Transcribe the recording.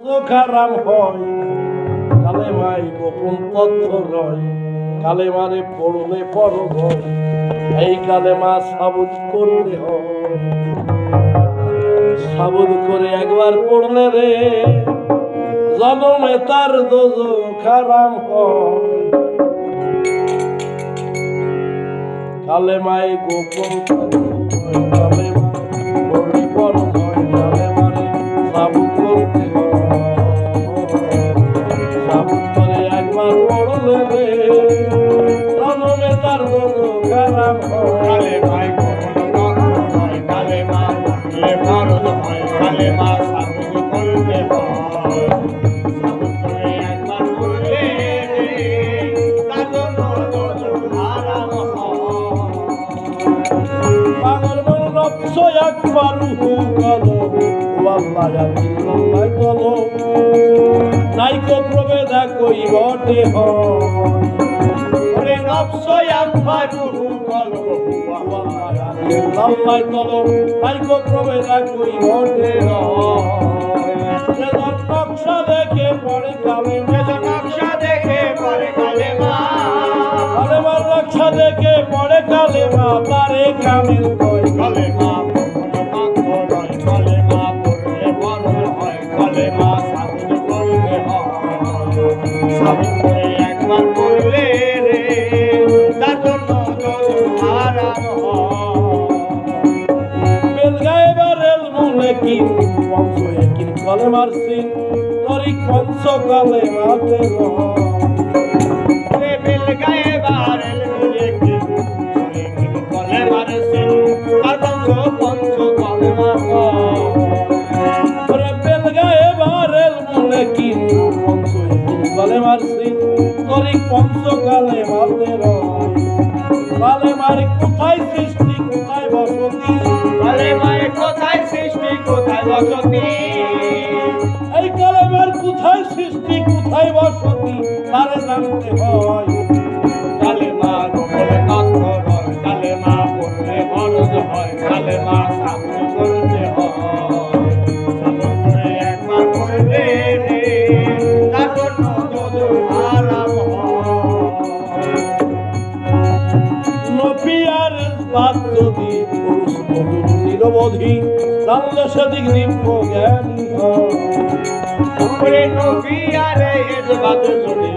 খারাপ হয় কালেমাই গোপন তথ্য রয় কালেমারে পড়লে পড় হয় এই কালেমা সাবুত করতে হয় সাবুত করে একবার পড়লে রে জনমে তার দোজখ হারাম হয় কালেমাই গোপন তথ্য রয় কালেমা পড়লে পড় হয় কালেমারে সাবুত করতে হয় সাবুত করে একবার পড়লে রে জনমে তার দোজখ হারাম হয় কালেমাই গোপন তথ্য রয় কালেমা পড়লে ফরজ হয় কালেমা সাবুত করতে হয় সাবুত করে একবার পড়লে তার জন্য দোজখ হারাম হয় পাগল মন নফস একবার রুহু গলো ওয়াল্লাহ ইল্লাল্লাহ গলো নাইকো প্রভেদ কই বটে হয় ওরে নফস একবার রুহু গলো ওয়াল্লাহ ইল্লাল্লাহ গলো নাইকো প্রভেদ কই বটে হয় যে নকশা দেখে পড়ে কালেমা নকশা দেখে পড়ে কালেমা কালেমার নকশা দেখে পড়ে কালেমা তারে কামিল কয় কালেমা পড়লে রয় কালেমা পড়লে ফরজ হয় কালেমা সাবুত করতে হয় সাবুত করে একবার পড়লে রে তার জন্য দোজখ হারাম হয় বেলগায়ে বারেল মুলে কি পঞ্চ একিন কলেমার সিন তরিক পঞ্চ কলেমাতে ওরে বেলগায়ে বারেল মুলে কি কলেমার সিন আর পঞ্চ কলেমা ওরে বেলগায়ে বারেল মুলে কি পঞ্চ একিন কলেমার সিন তরিক পঞ্চ কলেমাতে কালেমার কোথায় সৃষ্টি কোথায় বসতি কালেমার কোথায় সৃষ্টি কোথায় বসতি এই কালেমার কোথায় সৃষ্টি কোথায় বসতি তারে জানতে হয় কালেমা গোপন তথ্য রয় কালেমা পড়লে ফরজ হয় কালেমা সাবুত করতে হয় সাবুত করে একবার পড়লে রে তার জন্য দোজখ হারাম হয় নপিয়ার বাদ যদি পুরুষ মধুর নিরবধি জানলে সেদিক দিব্য জ্ঞানী হয় ওরে নবী আরে এজবাদ যদি